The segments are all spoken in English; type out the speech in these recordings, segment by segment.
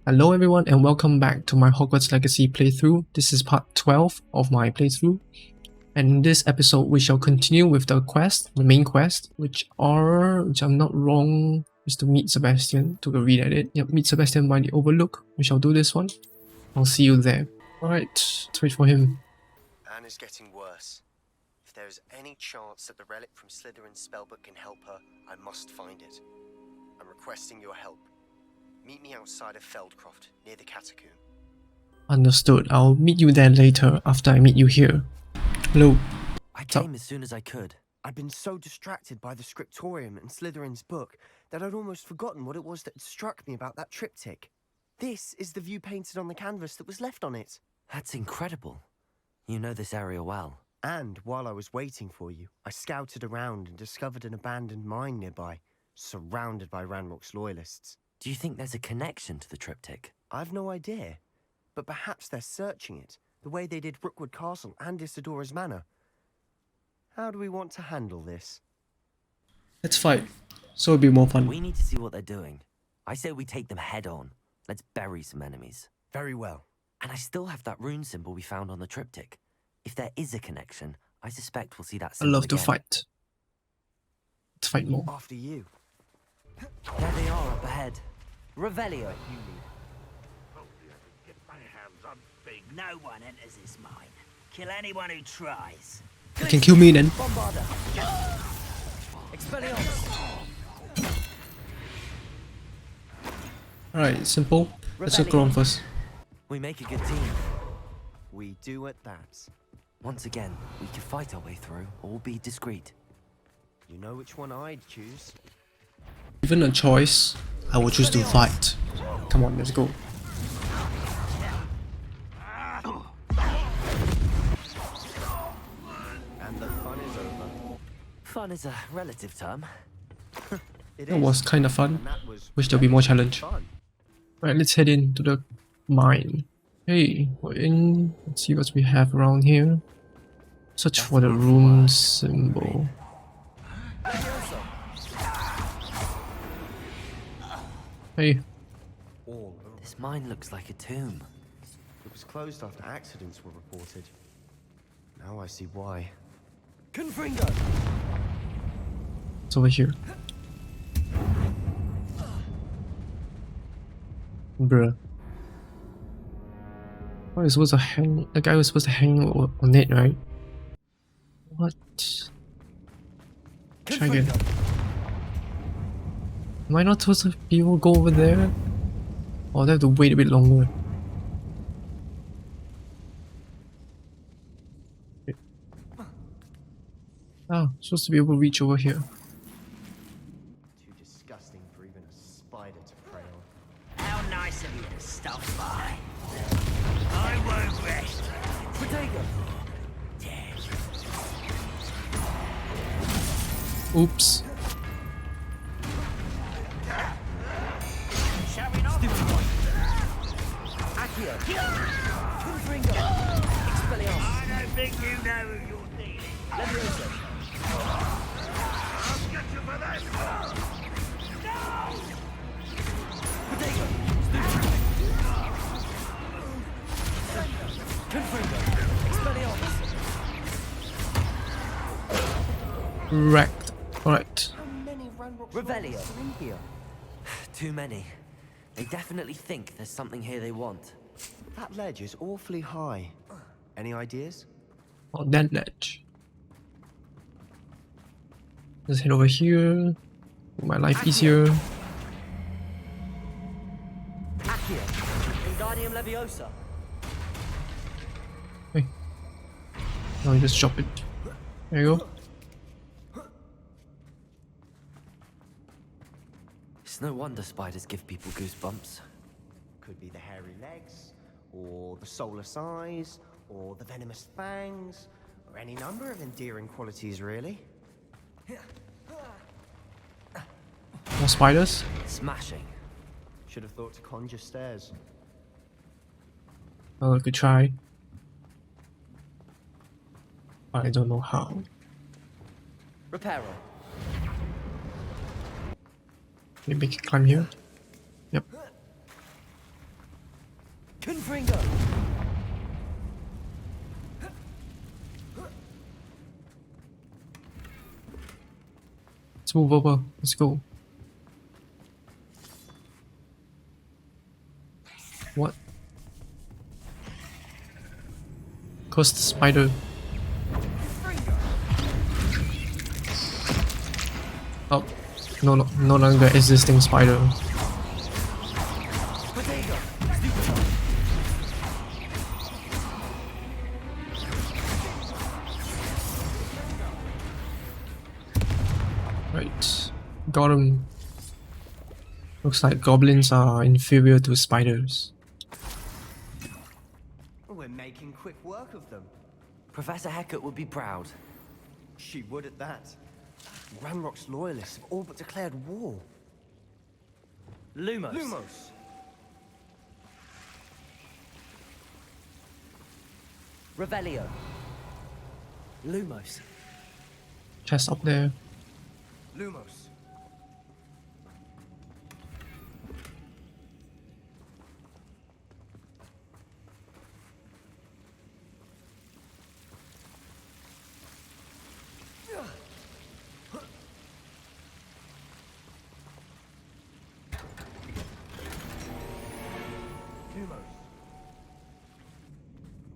Hello everyone and welcome back to my Hogwarts Legacy playthrough. This is part 12 of my playthrough. And in this episode we shall continue with the main quest, which I'm not wrong, is to meet Sebastian. Took a read at it. Yep, meet Sebastian by the Overlook. We shall do this one. I'll see you there. Alright, let's wait for him. Anne is getting worse. If there is any chance that the relic from Slytherin's spellbook can help her, I must find it. I'm requesting your help. Meet me outside of Feldcroft, near the catacomb. Understood. I'll meet you there later after I meet you here. Hello. I came as soon as I could. I'd been so distracted by the scriptorium and Slytherin's book that I'd almost forgotten what it was that had struck me about that triptych. This is the view painted on the canvas that was left on it. That's incredible. You know this area well. And while I was waiting for you, I scouted around and discovered an abandoned mine nearby, surrounded by Ranrock's loyalists. Do you think there's a connection to the triptych? I've no idea, but perhaps they're searching it, the way they did Rookwood Castle and Isidora's Manor. How do we want to handle this? Let's fight, so it'll be more fun. We need to see what they're doing. I say we take them head on. Let's bury some enemies. Very well. And I still have that rune symbol we found on the triptych. If there is a connection, I suspect we'll see that I symbol love to again. fight. Let's fight more. After you. There they are up ahead. Revelio. Get my hands on big. No one enters this mine. Kill anyone who tries. You can kill me then. Bombarda. Expelliarmus. Alright, simple. Let's just go on first. We make a good team. We do at that. Once again, we can fight our way through, or be discreet. You know which one I'd choose? Given a choice, I would choose to fight. Come on, let's go. And the fun is over. Fun is a relative term. It That was kind of fun. And that was Wish there'll be more challenge. fun. Right, let's head into the mine. Hey, we're in. Let's see what we have around here. Search for the rune symbol. Hey, All over. This mine looks like a tomb. It was closed after accidents were reported. Now I see why. Confringo! it's over here. Bruh. Oh, he's supposed to hang. The guy was supposed to hang on it, right? What? Try again. Am I not supposed to be able to go over there? Or do I have to wait a bit longer? Okay. Ah, supposed to be able to reach over here. Too disgusting for even a spider to prey on. How nice of you to stop by. I won't rest. Protego! Oops. Shall we not? Accio! Confringo! Expelliarmus! I don't think you know who you're dealing. Leviosa! I'll get you for that. Protego! Confringo! Expelliarmus! Wrecked. Alright. How many Ranrock's Revelio. loyalists are in here? Too many. They definitely think there's something here they want. That ledge is awfully high. Any ideas? On that ledge. Let's head over here. Make my life easier. Accio! Wingardium Leviosa! Hey. Now you just drop it. There you go. It's no wonder spiders give people goosebumps. Could be the hairy legs, or the soulless eyes, or the venomous fangs, or any number of endearing qualities, really. More spiders. Smashing. Should have thought to conjure stairs. Oh, I could try. I don't know how. Reparo. Maybe I can climb here. Yep. Confringo! Let's move over. Let's go. What? Cursed spider. Oh, no longer existing spider. Right, got him. Looks like goblins are inferior to spiders. We're making quick work of them. Professor Hecat would be proud. She would at that. Ranrock's loyalists have all but declared war. Lumos. Lumos! Revelio. Lumos. Chest up there. Lumos.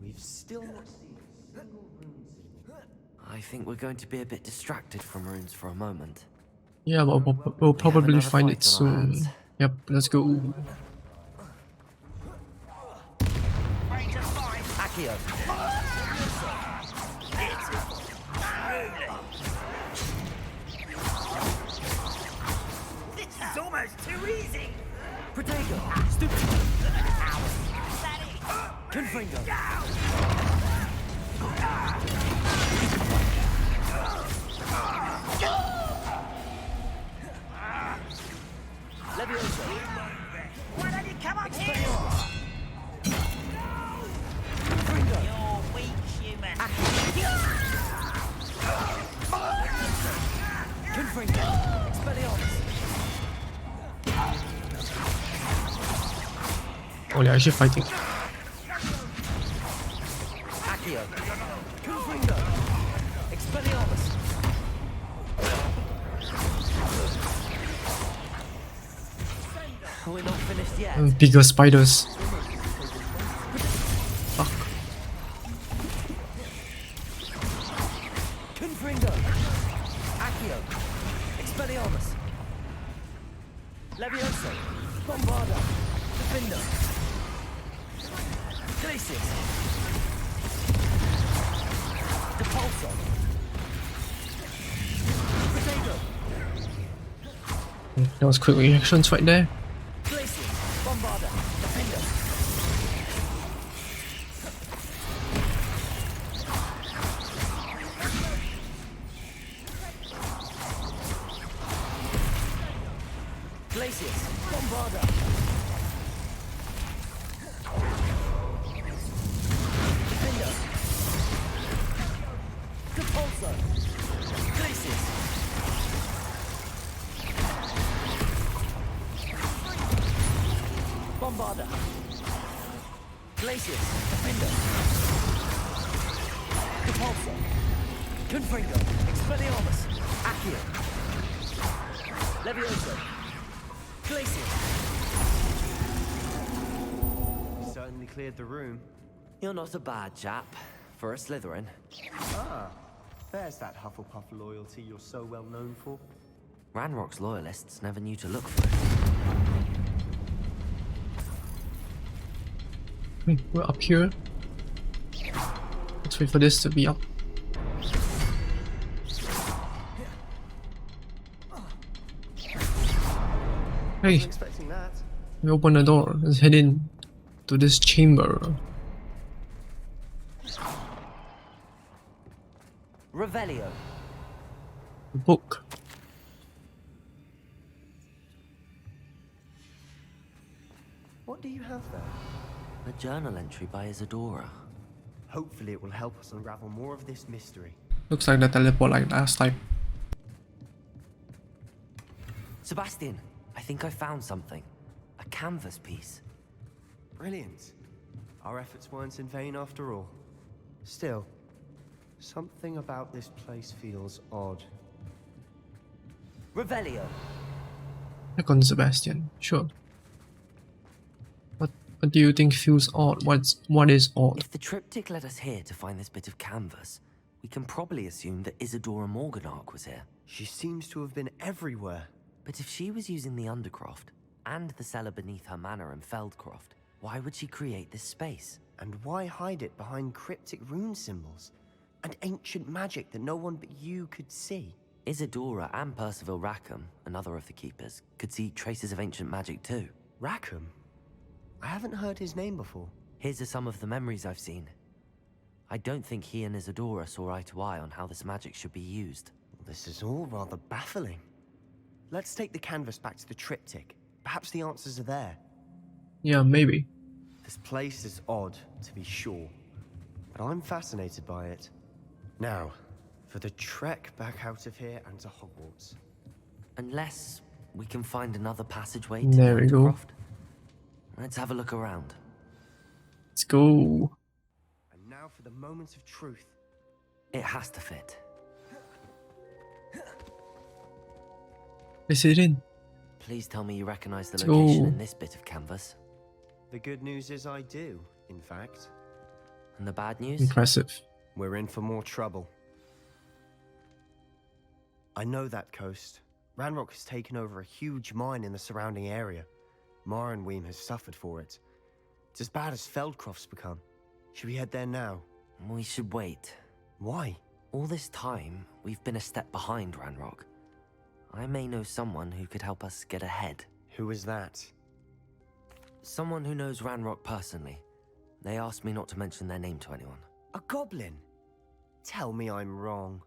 We've still not seen a single rune symbol. I think we're going to be a bit distracted from runes for a moment. Yeah, but we'll probably another find fight it on our soon. hands. Yep, let's go. Range of 5. Accio. This is almost too easy. Protego. Stupid. Is that it? Confringo. Levioso. Why don't you come up here? Confringo. You're weak, human. Confringo. Expelliarmus. Oh, they're actually fighting. Accio. Confringo. Expelliarmus. We're not finished yet. Bigger spiders. Fuck. Confringo. Accio. Expelliarmus. Levioso. Bombarda. Defender. Glacius. Depulso. Protego. That was quick reactions right there. Glacius. Bombarda. Defender. Glacius. Bombarda. Defender. Depulso. Glacius. Bombarda. Glacius. Defender. Depulso. Confringo. Expelliarmus. Accio. Levioso. Glacius. Certainly cleared the room. You're not a bad chap for a Slytherin. Ah, there's that Hufflepuff loyalty you're so well known for. Ranrock's loyalists never knew to look for it. We're up here. Let's wait for this to be up. Hey, Wasn't expecting that. we open the door. Let's head in to this chamber. Revelio. The book. What do you have there? A journal entry by Isadora. Hopefully it will help us unravel more of this mystery. Looks like the teleport like last time. Sebastian, I think I found something. A canvas piece. Brilliant. Our efforts weren't in vain after all. Still, something about this place feels odd. Revelio. Check on Sebastian. Sure. What do you think feels odd? What is odd? If the triptych led us here to find this bit of canvas, we can probably assume that Isadora Morganark was here. She seems to have been everywhere. But if she was using the Undercroft and the cellar beneath her manor in Feldcroft, why would she create this space? And why hide it behind cryptic rune symbols? And ancient magic that no one but you could see? Isadora and Percival Rackham, another of the keepers, could see traces of ancient magic too. Rackham? I haven't heard his name before. His are some of the memories I've seen. I don't think he and Isadora saw eye to eye on how this magic should be used. This is all rather baffling. Let's take the canvas back to the triptych. Perhaps the answers are there. Yeah, maybe. This place is odd, to be sure, but I'm fascinated by it. Now, for the trek back out of here and to Hogwarts. Unless we can find another passageway to There the we go. Undercroft. Let's have a look around. Let's go. And now for the moment of truth. It has to fit. Let's sit in. Please tell me you recognize the Let's location go. in this bit of canvas. The good news is I do, in fact. And the bad news? Impressive. We're in for more trouble. I know that coast. Ranrock has taken over a huge mine in the surrounding area. Marrenweem has suffered for it. It's as bad as Feldcroft's become. Should we head there now? We should wait. Why? All this time, we've been a step behind Ranrock. I may know someone who could help us get ahead. Who is that? Someone who knows Ranrock personally. They asked me not to mention their name to anyone. A goblin? Tell me I'm wrong.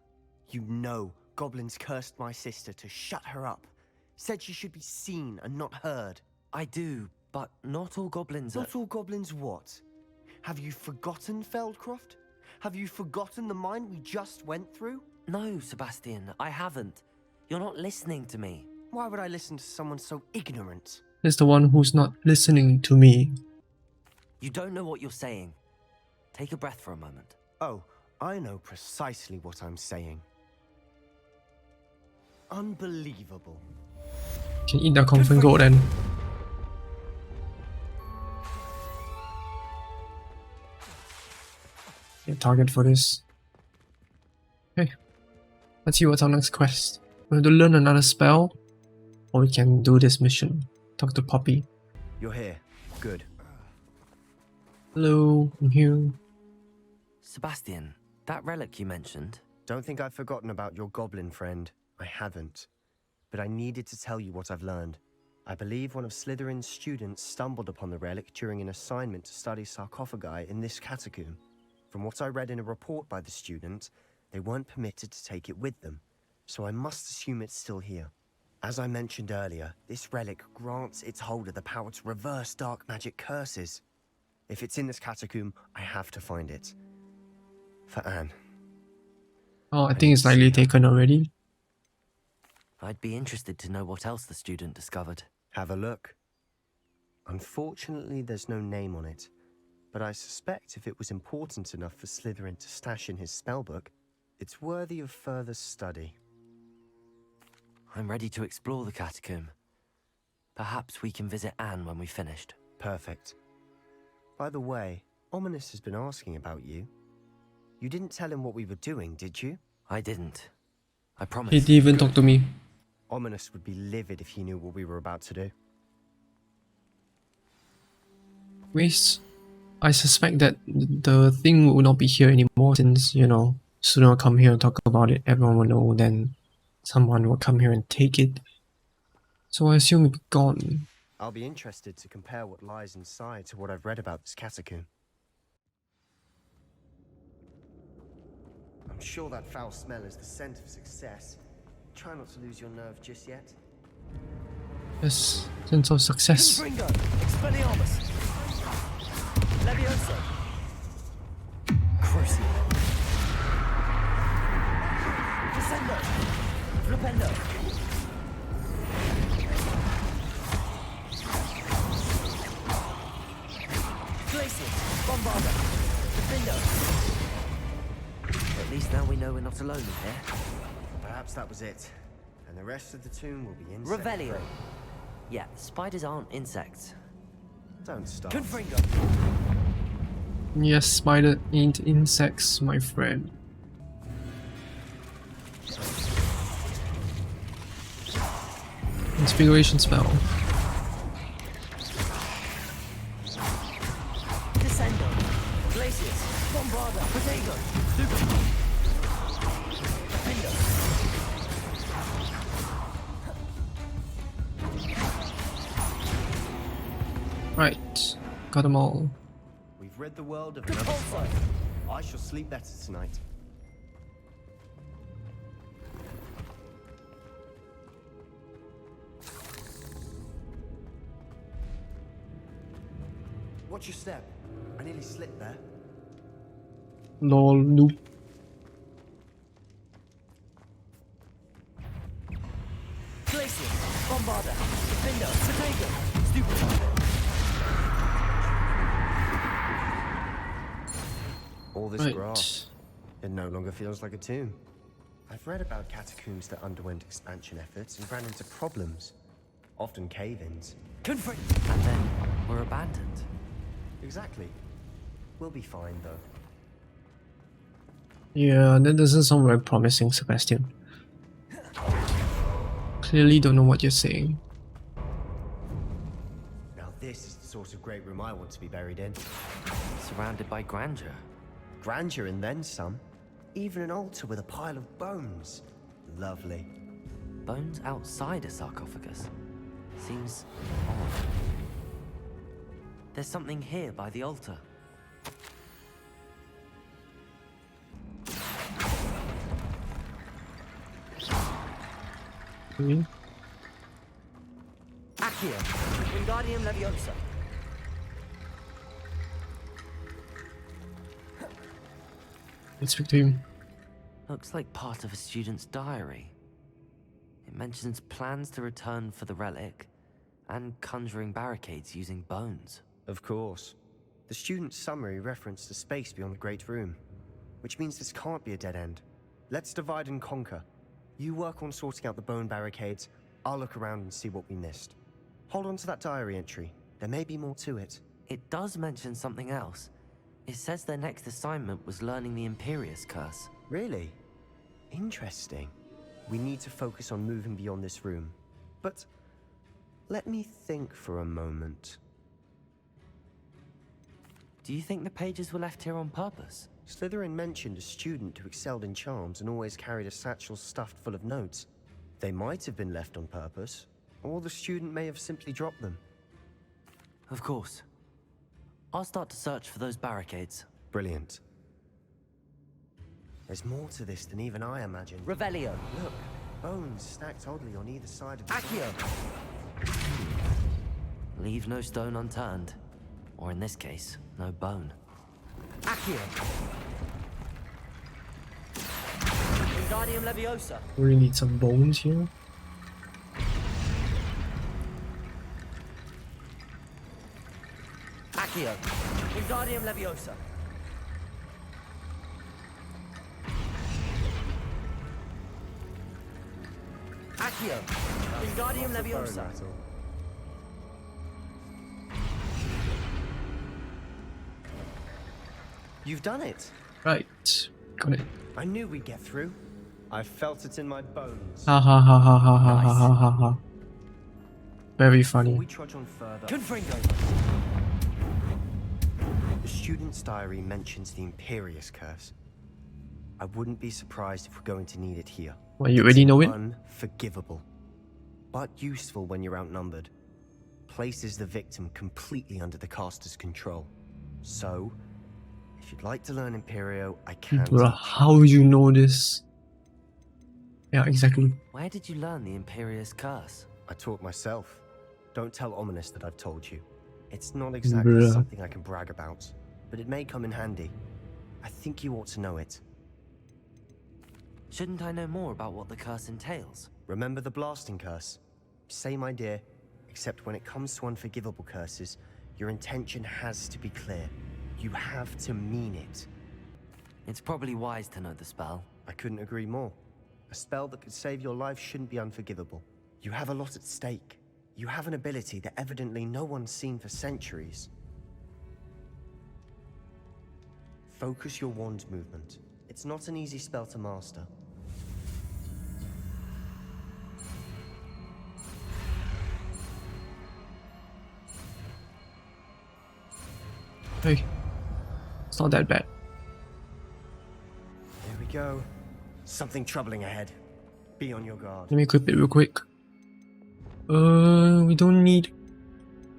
You know goblins cursed my sister to shut her up. Said she should be seen and not heard. I do, but not all goblins are... Not all goblins what? Have you forgotten Feldcroft? Have you forgotten the mine we just went through? No, Sebastian, I haven't. You're not listening to me. Why would I listen to someone so ignorant? There's the one who's not listening to me. You don't know what you're saying. Take a breath for a moment. Oh, I know precisely what I'm saying. Unbelievable. Can eat that confirmed gold then. Yeah, target for this. Okay. Let's see what's our next quest. We have to learn another spell, or we can do this mission. Talk to Poppy. You're here. Good. Hello, I'm here. Sebastian, that relic you mentioned, Don't think I've forgotten about your goblin friend. I haven't. But I needed to tell you what I've learned. I believe one of Slytherin's students stumbled upon the relic during an assignment to study sarcophagi in this catacomb. From what I read in a report by the student, they weren't permitted to take it with them, so I must assume it's still here. As I mentioned earlier, this relic grants its holder the power to reverse dark magic curses. If it's in this catacomb, I have to find it. For Anne. Oh, I think it's likely taken already. I'd be interested to know what else the student discovered. Have a look. Unfortunately, there's no name on it, but I suspect if it was important enough for Slytherin to stash in his spellbook, it's worthy of further study. I'm ready to explore the catacomb. Perhaps we can visit Anne when we've finished. Perfect. By the way, Ominous has been asking about you. You didn't tell him what we were doing, did you? I didn't. I promise. He didn't even talk to me. Ominous would be livid if he knew what we were about to do. Waste. I suspect that the thing will not be here anymore since, you know, sooner will come here and talk about it, everyone will know, then someone will come here and take it. So I assume it's gone. I'll be interested to compare what lies inside to what I've read about this catacomb. I'm sure that foul smell is the scent of success. Try not to lose your nerve just yet. Yes, sense of success. Gringo, Expelliarmus, Leviosa, Crucio, Crescendo, Flipendo, Glacier, Bombarder! Defender! At least now we know we're not alone in here. Perhaps that was it. And the rest of the tomb will be insect. Revelio. Yeah, spiders aren't insects. Don't stop. Confringo! Yes, spider ain't insects, my friend. Inspiration spell. Descendo! Glacius! Bombarder! Protego! Super! Defender! Right, got them all. We've read the world of another Compulso! spider. I shall sleep better tonight. Watch your step. I nearly slipped there. Lol, noob. Glacius! Bombarder! Defender! Protego! Stupid! All this Right. grass. It no longer feels like a tomb. I've read about catacombs that underwent expansion efforts and ran into problems. Often cave-ins. Confringo! And then we're abandoned. Exactly. We'll be fine, though. Yeah, that doesn't sound very promising, Sebastian. Clearly don't know what you're saying. Now this is the sort of great room I want to be buried in. Surrounded by grandeur. Grandeur and then some. Even an altar with a pile of bones. Lovely. Bones outside a sarcophagus. Seems odd. There's something here by the altar. Okay. Accio! Wingardium Leviosa! Let's speak to him. Looks like part of a student's diary. It mentions plans to return for the relic and conjuring barricades using bones. Of course. The student's summary referenced the space beyond the Great Room, which means this can't be a dead end. Let's divide and conquer. You work on sorting out the bone barricades, I'll look around and see what we missed. Hold on to that diary entry. There may be more to it. It does mention something else. It says their next assignment was learning the Imperius curse. Really? Interesting. We need to focus on moving beyond this room. But let me think for a moment. Do you think the pages were left here on purpose? Slytherin mentioned a student who excelled in charms and always carried a satchel stuffed full of notes. They might have been left on purpose, or the student may have simply dropped them. Of course. I'll start to search for those barricades. Brilliant. There's more to this than even I imagined. Revelio! Look, bones stacked oddly on either side of the Accio! Leave no stone unturned. Or in this case, no bone. Accio! Wingardium Leviosa! We need some bones here. Accio! Wingardium Leviosa! Accio! Wingardium Leviosa! You've done it! Right, got it. I knew we'd get through. I felt it in my bones. Ha ha ha ha ha ha ha ha ha ha. Very Before funny. we trudge on further, Confringo! the student's diary mentions the Imperius curse. I wouldn't be surprised if we're going to need it here. Well, you already know it? Unforgivable, but useful when you're outnumbered. Places the victim completely under the caster's control. So, if you'd like to learn Imperio, I can. Bruh, how would you know this? Yeah, exactly. Where did you learn the Imperius curse? I taught myself. Don't tell Ominous that I've told you. It's not exactly Bruh. something I can brag about, but it may come in handy. I think you ought to know it. Shouldn't I know more about what the curse entails? Remember the blasting curse? Same idea, except when it comes to unforgivable curses, your intention has to be clear. You have to mean it. It's probably wise to know the spell. I couldn't agree more. A spell that could save your life shouldn't be unforgivable. You have a lot at stake. You have an ability that evidently no one's seen for centuries. Focus your wand movement. It's not an easy spell to master. Hey, it's not that bad. There we go. Something troubling ahead. Be on your guard. Let me equip it real quick. We don't need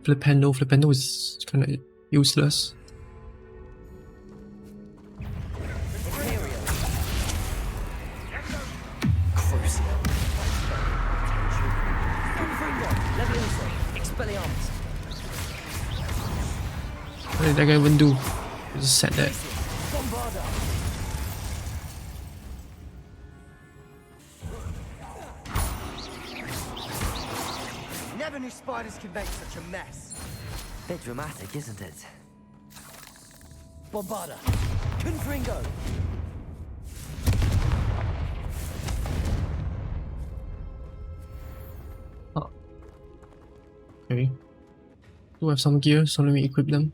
Flipendo. Flipendo is kind of useless. What did that guy even do? He just said that. Never knew spiders could make such a mess. Bit dramatic, isn't it? Bombarda. Confringo. Oh. Okay. Do have some gear, so let me equip them.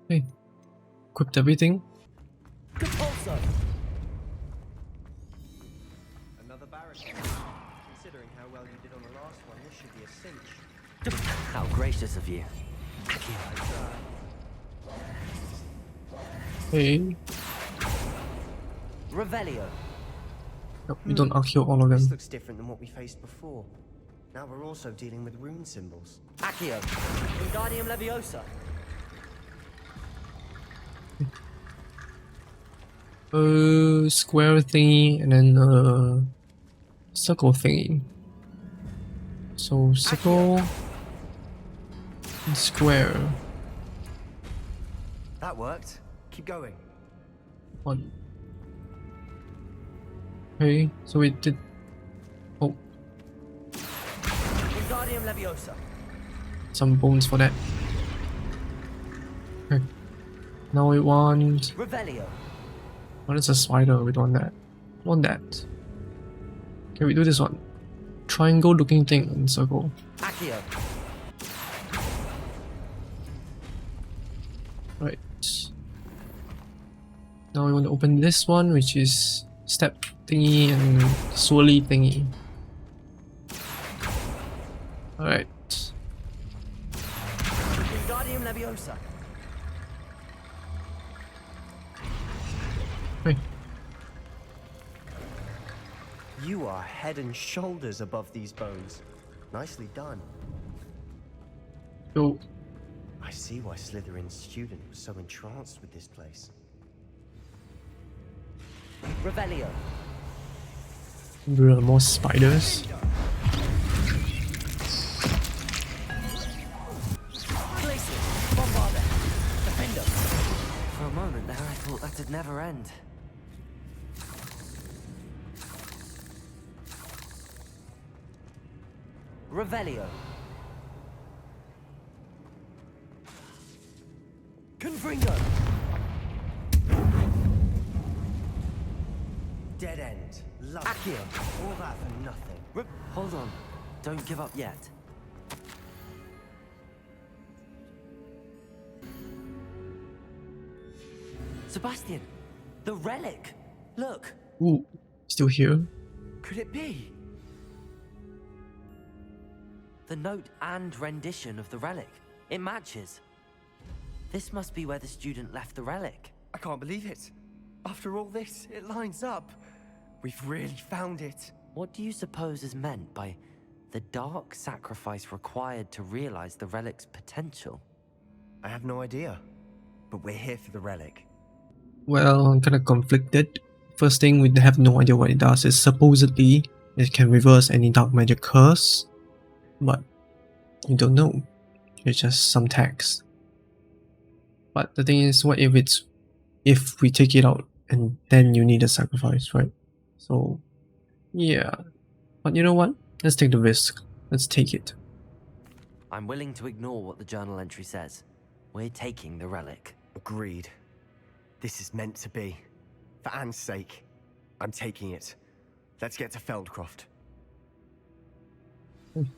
Okay. Equipped everything. Another barricade. Considering how well you did on the last one, this should be a cinch. How gracious of you. Hey. Revelio. Nope, you don't kill all of This them. looks different than what we faced before. Now we're also dealing with rune symbols. Accio. Wingardium Leviosa. Square thingy and then circle thingy. So circle and square. That worked. Keep going. One. Okay, so we did. Oh, Wingardium Leviosa. some bones for that. Okay. Now we want. Revelio. What is a spider? We don't want that. Want that. Okay, we do this one. Triangle looking thing in circle. Accio. Right. Now we want to open this one, which is step thingy and swirly thingy. Alright. Wingardium Leviosa. Okay. You are head and shoulders above these bones. Nicely done. So, I see why Slytherin's student was so entranced with this place. Revelio. there are more spiders. Glacier. Bombarda. Defender. For a moment there, I thought that'd never end. Revelio. Confringo. Dead end. Love it. Accio. All that for nothing. Hold on. Don't give up yet. Sebastian! The relic! Look! Ooh, still here. Could it be? The note and rendition of the relic. It matches. This must be where the student left the relic. I can't believe it. After all this, it lines up. We've really found it. What do you suppose is meant by the dark sacrifice required to realize the relic's potential? I have no idea, but we're here for the relic. Well, I'm kind of conflicted. First thing, we have no idea what it does. It's supposedly it can reverse any dark magic curse, but we don't know. It's just some text. But the thing is, what if we take it out and then you need a sacrifice, right? So, yeah. But you know what? Let's take the risk. Let's take it. I'm willing to ignore what the journal entry says. We're taking the relic. Agreed. This is meant to be. For Anne's sake, I'm taking it. Let's get to Feldcroft.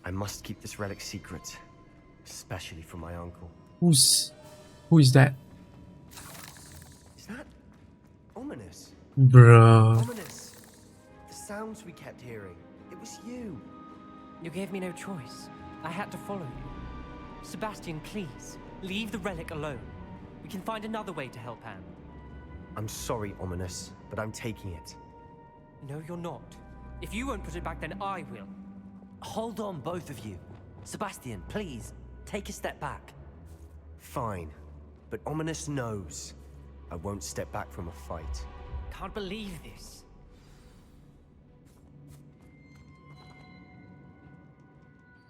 I must keep this relic secret, especially from my uncle. Who is that? Is that ominous? Bruh. Ominous. The sounds we kept hearing. It was you. You gave me no choice. I had to follow you. Sebastian, please, leave the relic alone. We can find another way to help Anne. I'm sorry, Ominous, but I'm taking it. No, you're not. If you won't put it back, then I will. Hold on, both of you. Sebastian, please, take a step back. Fine, but Ominous knows I won't step back from a fight. Can't believe this.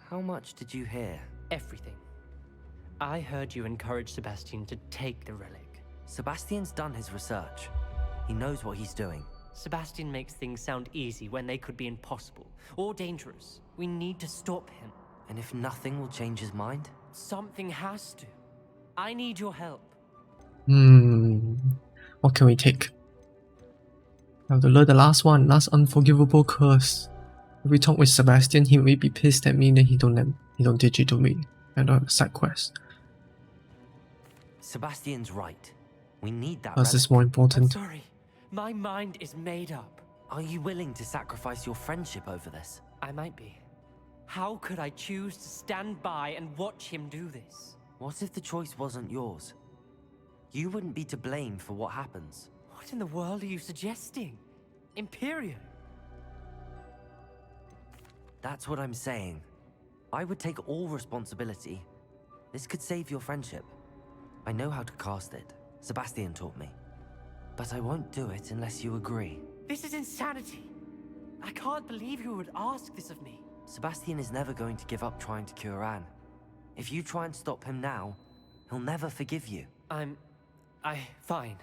How much did you hear? Everything. I heard you encourage Sebastian to take the relic. Sebastian's done his research. He knows what he's doing. Sebastian makes things sound easy when they could be impossible or dangerous. We need to stop him. And if nothing will change his mind? Something has to. I need your help. What can we take? I have to learn the last one, last unforgivable curse. If we talk with Sebastian, he may be pissed at me that he don't teach it to me. And on a side quest. Sebastian's right. We need that Curse is relic. more I'm important. sorry. My mind is made up. Are you willing to sacrifice your friendship over this? I might be. How could I choose to stand by and watch him do this? What if the choice wasn't yours? You wouldn't be to blame for what happens. What in the world are you suggesting? Imperium? That's what I'm saying. I would take all responsibility. This could save your friendship. I know how to cast it. Sebastian taught me. But I won't do it unless you agree. This is insanity. I can't believe you would ask this of me. Sebastian is never going to give up trying to cure Anne. If you try and stop him now, he'll never forgive you. Fine.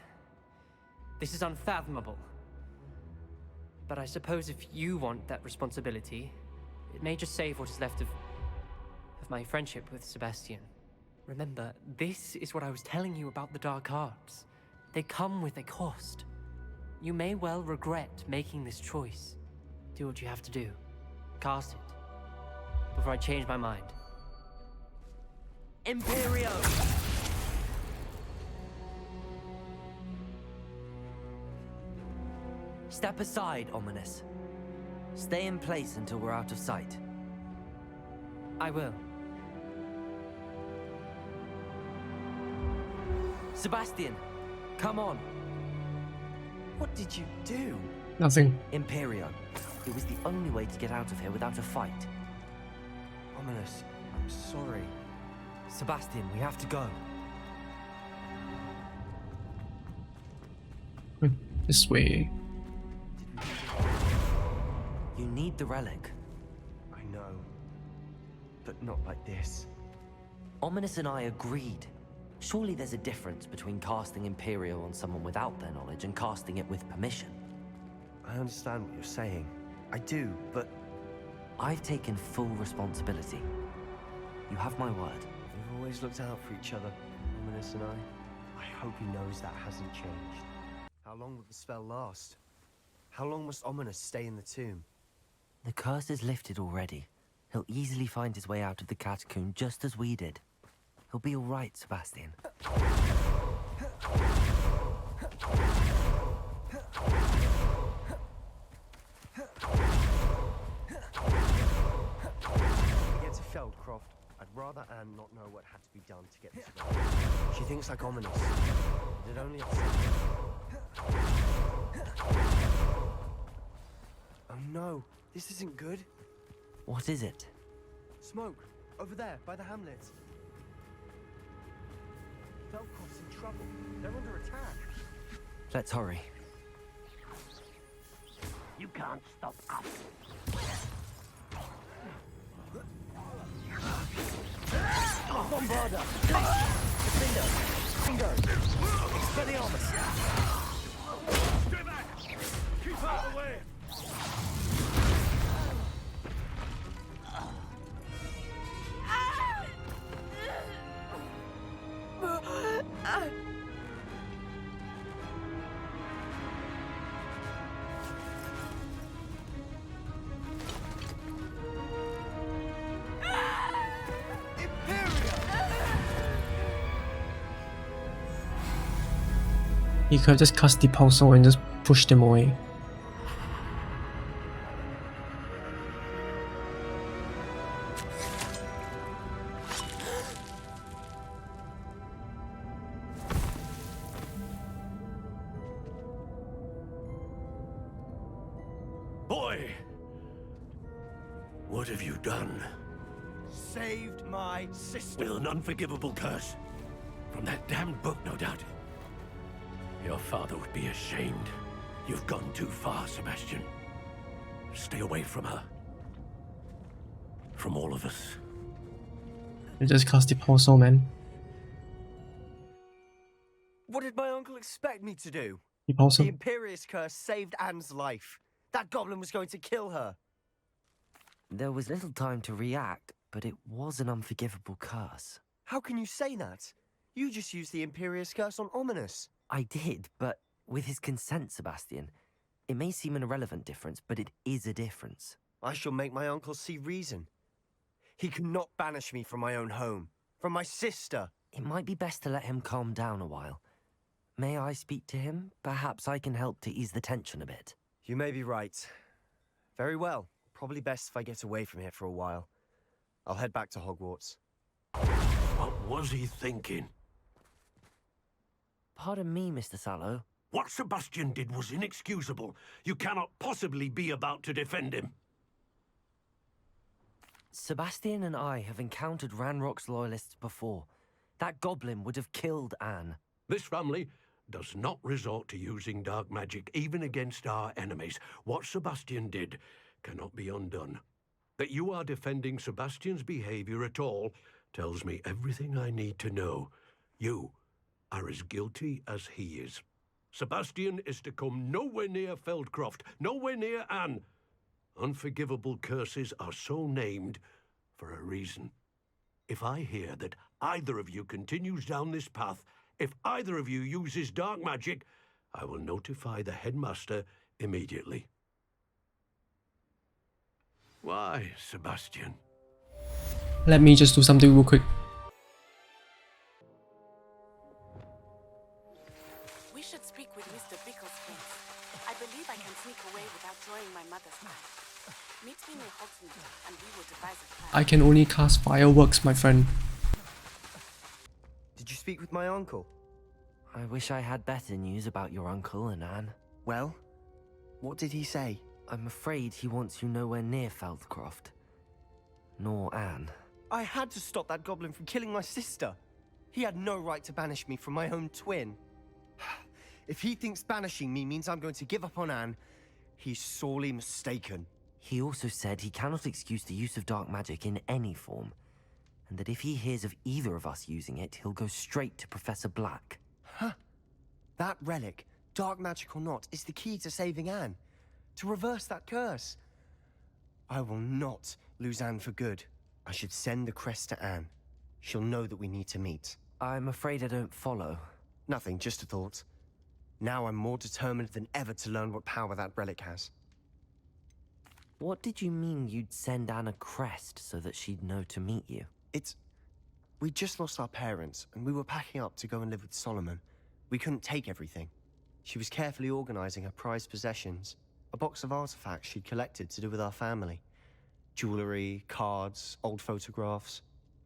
This is unfathomable. But I suppose if you want that responsibility, it may just save what is left of my friendship with Sebastian. Remember, this is what I was telling you about the dark arts. They come with a cost. You may well regret making this choice. Do what you have to do. Cast it. Before I change my mind. Imperio! Step aside, Ominous. Stay in place until we're out of sight. I will. Sebastian, come on. What did you do? Nothing. Imperio. It was the only way to get out of here without a fight. Ominous, I'm sorry. Sebastian, we have to go. This way. You need the relic. I know. But not like this. Ominous and I agreed. Surely there's a difference between casting Imperial on someone without their knowledge and casting it with permission. I understand what you're saying. I do, but I've taken full responsibility. You have my word. we've always looked out for each other, Ominous and I. I hope he knows that hasn't changed. How long will the spell last? How long must Ominous stay in the tomb? The curse is lifted already. He'll easily find his way out of the catacomb just as we did. He'll be all right, Sebastian. We get to Feldcroft. I'd rather Anne not know what had to be done to get this right. She thinks like Ominous. But it only upsets her. Oh no, this isn't good. What is it? Smoke, over there, by the hamlet. Feldcroft's in trouble. They're under attack. Let's hurry. You can't stop us. Bombarda! Defender! Expelliarmus! Stay back! Keep out of the way! He could have just cast the Pulsar and just pushed him away. Boy! What have you done? Saved my sister. With an unforgivable curse. From that damned book, no doubt. Your father would be ashamed. You've gone too far, Sebastian. Stay away from her. From all of us. He just cast the Pulsar, man. What did my uncle expect me to do? The The Pulsar. Imperius curse saved Anne's life. That goblin was going to kill her. There was little time to react, but it was an unforgivable curse. How can you say that? You just used the Imperius curse on Ominous. I did, but with his consent, Sebastian. It may seem an irrelevant difference, but it is a difference. I shall make my uncle see reason. He cannot banish me from my own home, from my sister. It might be best to let him calm down a while. May I speak to him? Perhaps I can help to ease the tension a bit. You may be right. Very well. Probably best if I get away from here for a while. I'll head back to Hogwarts. What was he thinking? Pardon me, Mr. Sallow. What Sebastian did was inexcusable. You cannot possibly be about to defend him. Sebastian and I have encountered Ranrock's loyalists before. That goblin would have killed Anne. This family does not resort to using dark magic, even against our enemies. What Sebastian did cannot be undone. That you are defending Sebastian's behavior at all tells me everything I need to know. You are as guilty as he is. Sebastian is to come nowhere near Feldcroft, nowhere near Anne. Unforgivable curses are so named for a reason. If I hear that either of you continues down this path, if either of you uses dark magic, I will notify the headmaster immediately. Why, Sebastian? Let me just do something real quick. We should speak with Mr. Bicklesfield. I believe I can sneak away without drawing my mother's eye. Meet me near Hogsmeade, and we will devise a plan. I can only cast fireworks, my friend. Did you speak with my uncle? I wish I had better news about your uncle and Anne. Well, what did he say? I'm afraid he wants you nowhere near Feldcroft. Nor Anne. I had to stop that goblin from killing my sister. He had no right to banish me from my own twin. If he thinks banishing me means I'm going to give up on Anne, he's sorely mistaken. He also said he cannot excuse the use of dark magic in any form, and that if he hears of either of us using it, he'll go straight to Professor Black. Huh. That relic, dark magic or not, is the key to saving Anne. To reverse that curse. I will not lose Anne for good. I should send the crest to Anne. She'll know that we need to meet. I'm afraid I don't follow. Nothing, just a thought. Now I'm more determined than ever to learn what power that relic has. What did you mean you'd send Anne a crest so that she'd know to meet you? We just lost our parents, and we were packing up to go and live with Solomon. We couldn't take everything. She was carefully organizing her prized possessions. A box of artifacts she'd collected to do with our family. Jewelry, cards, old photographs.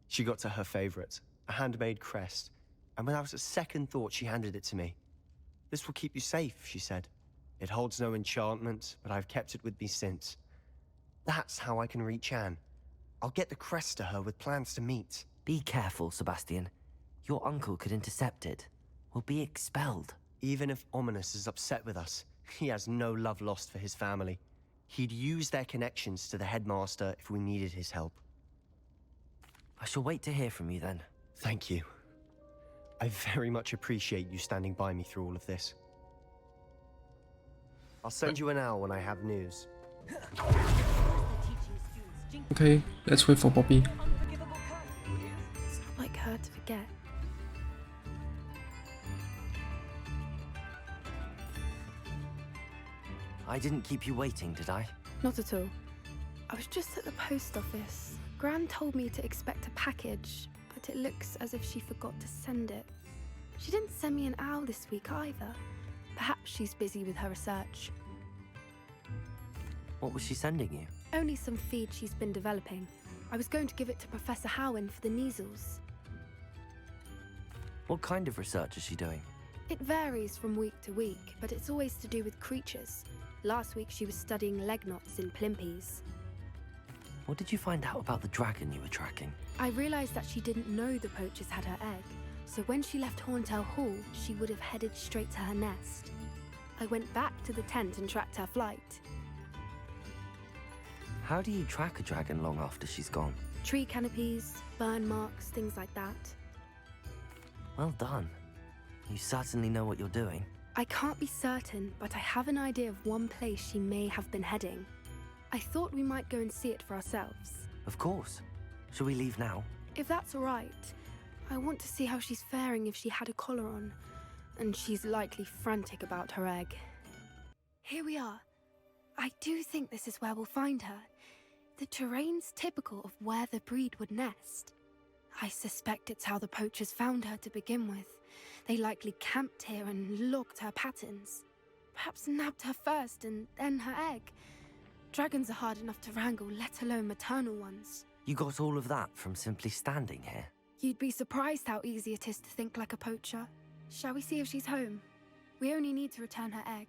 She got to her favorite, a handmade crest, and without a second thought she handed it to me. "This will keep you safe," she said. "It holds no enchantment, but I've kept it with me since. That's how I can reach Anne. I'll get the crest to her with plans to meet." Be careful, Sebastian. Your uncle could intercept it. We'll be expelled. Even if Ominous is upset with us, he has no love lost for his family. He'd use their connections to the headmaster if we needed his help. I shall wait to hear from you then. Thank you. I very much appreciate you standing by me through all of this. I'll send you an owl when I have news. Okay, let's wait for Poppy. It's not like her to forget. I didn't keep you waiting, did I? Not at all. I was just at the post office. Gran told me to expect a package, but it looks as if she forgot to send it. She didn't send me an owl this week either. Perhaps she's busy with her research. What was she sending you? Only some feed she's been developing. I was going to give it to Professor Howen for the measles. What kind of research is she doing? It varies from week to week, but it's always to do with creatures. Last week she was studying leg knots in plimpies. What did you find out about the dragon you were tracking? I realized that she didn't know the poachers had her egg, so when she left Horntail Hall, she would have headed straight to her nest. I went back to the tent and tracked her flight. How do you track a dragon long after she's gone? Tree canopies, burn marks, things like that. Well done. You certainly know what you're doing. I can't be certain, but I have an idea of one place she may have been heading. I thought we might go and see it for ourselves. Of course. Shall we leave now? If that's all right. I want to see how she's faring if she had a collar on. And she's likely frantic about her egg. Here we are. I do think this is where we'll find her. The terrain's typical of where the breed would nest. I suspect it's how the poachers found her to begin with. They likely camped here and logged her patterns. Perhaps nabbed her first and then her egg. Dragons are hard enough to wrangle, let alone maternal ones. You got all of that from simply standing here? You'd be surprised how easy it is to think like a poacher. Shall we see if she's home? We only need to return her egg.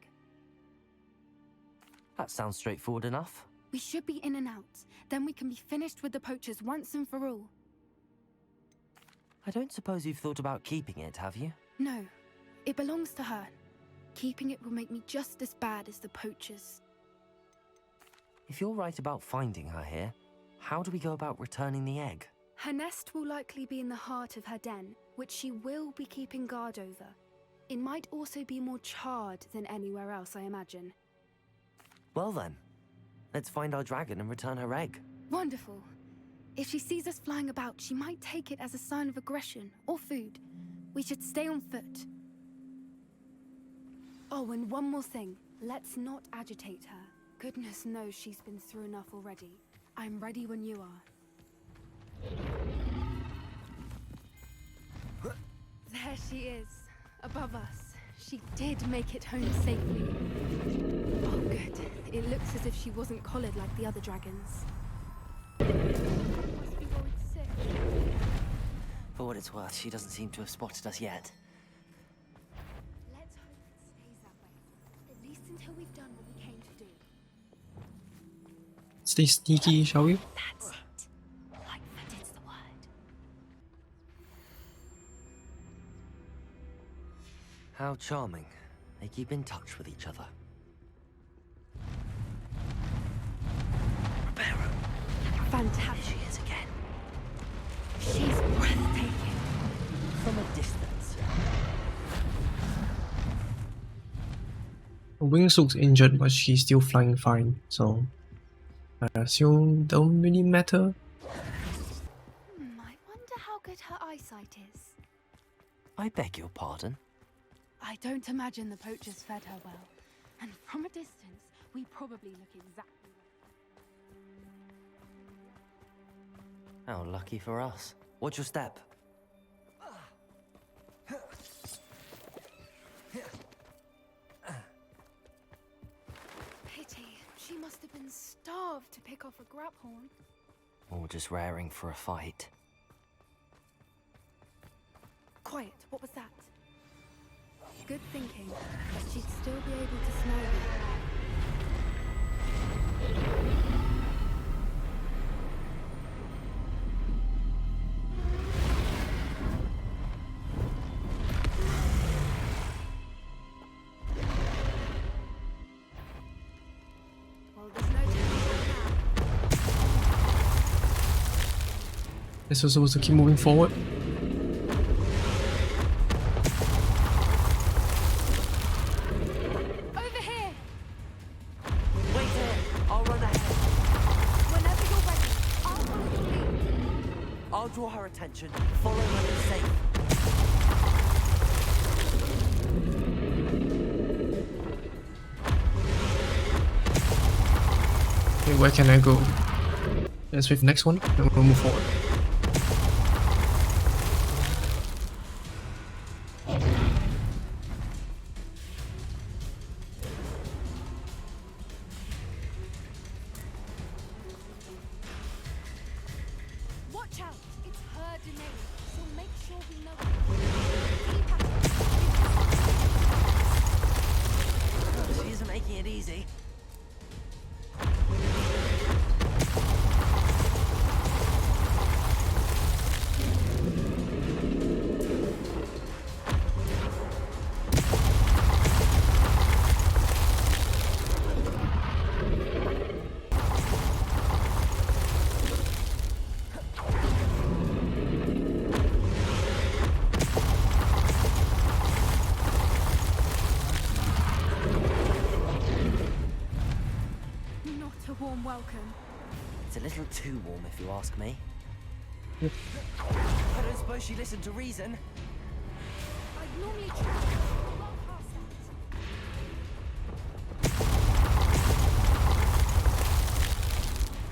That sounds straightforward enough. We should be in and out. Then we can be finished with the poachers once and for all. I don't suppose you've thought about keeping it, have you? No. It belongs to her. Keeping it will make me just as bad as the poachers. If you're right about finding her here, how do we go about returning the egg? Her nest will likely be in the heart of her den, which she will be keeping guard over. It might also be more charred than anywhere else, I imagine. Well then, let's find our dragon and return her egg. Wonderful. If she sees us flying about, she might take it as a sign of aggression or food. We should stay on foot. Oh, and one more thing. Let's not agitate her. Goodness knows she's been through enough already. I'm ready when you are. There she is, above us. She did make it home safely. Oh, good. It looks as if she wasn't collared like the other dragons. Must be worried sick. For what it's worth, she doesn't seem to have spotted us yet. Let's hope it stays that way. At least until we've done what we came to do. Stay sneaky, shall we? That's it. Like that is the word. How charming. They keep in touch with each other. Fantastic. She is again. She's breathtaking. From a distance. Her wings looks injured, but she's still flying fine, so I assume don't really matter. I wonder how good her eyesight is. I beg your pardon? I don't imagine the poachers fed her well. And from a distance, we probably look exactly How lucky for us. Watch your step. Pity. She must have been starved to pick off a graphorn. Or just raring for a fight. Quiet. What was that? Good thinking, but she'd still be able to smell them. Guess we're supposed to keep moving forward. Over here! Wait here! I'll run ahead. Whenever you're ready, I'll follow your lead. I'll draw her attention. Follow when it's safe. Okay, where can I go? Let's wait for the next one, then we'll move forward. She isn't making it easy. Not a warm welcome. It's a little too warm, if you ask me. Yep. I don't suppose she listened to reason. I'd normally try. But well past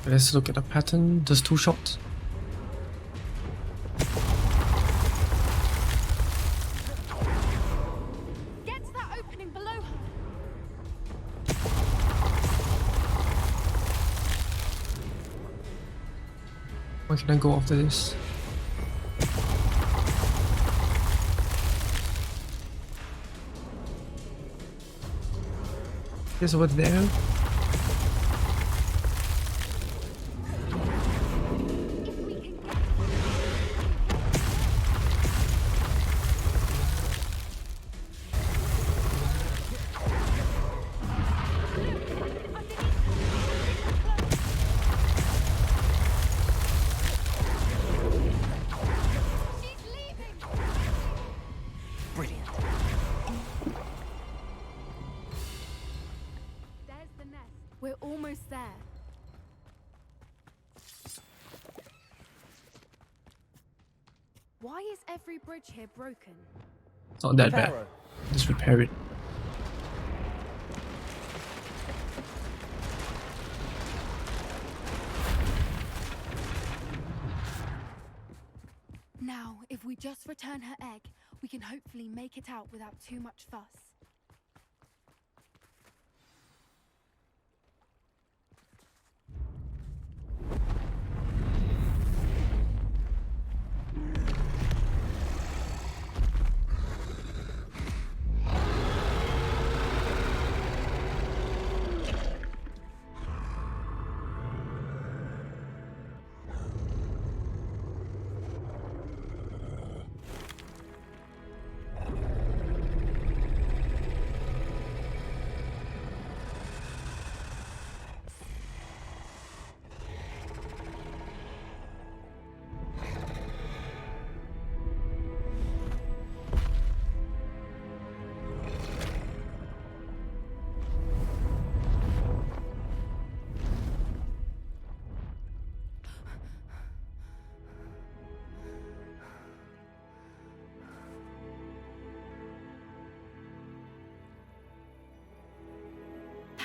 that. Let's look at the pattern. Just 2 shots. Get to that opening below her. Where can I go after this? Yes, over there. If we can get she's leaving. Brilliant. There's the nest. We're almost there. Why is every bridge here broken? It's not that bad. Just repair it. Now, if we just return her egg, we can hopefully make it out without too much fuss.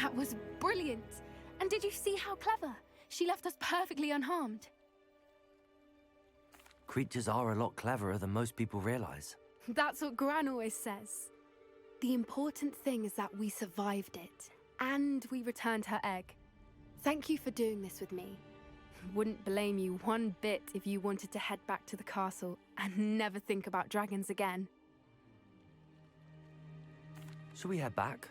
That was brilliant! And did you see how clever? She left us perfectly unharmed. Creatures are a lot cleverer than most people realize. That's what Gran always says. The important thing is that we survived it, and we returned her egg. Thank you for doing this with me. Wouldn't blame you one bit if you wanted to head back to the castle and never think about dragons again. Shall we head back?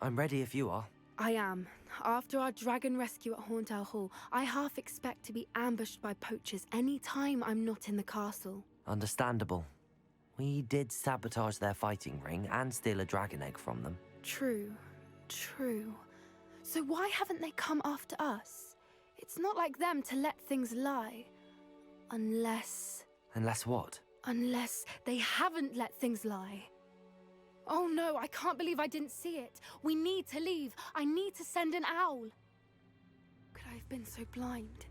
I'm ready if you are. I am. After our dragon rescue at Hauntow Hall, I half expect to be ambushed by poachers any time I'm not in the castle. Understandable. We did sabotage their fighting ring and steal a dragon egg from them. True. So why haven't they come after us? It's not like them to let things lie. Unless what? Unless they haven't let things lie. Oh no, I can't believe I didn't see it. We need to leave. I need to send an owl. Could I have been so blind?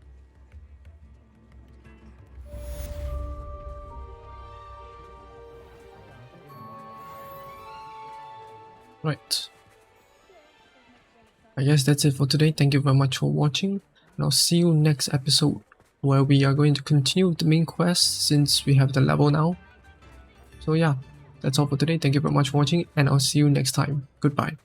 Right. I guess that's it for today. Thank you very much for watching. And I'll see you next episode, where we are going to continue the main quest since we have the level now. So yeah, that's all for today. Thank you very much for watching, and I'll see you next time. Goodbye.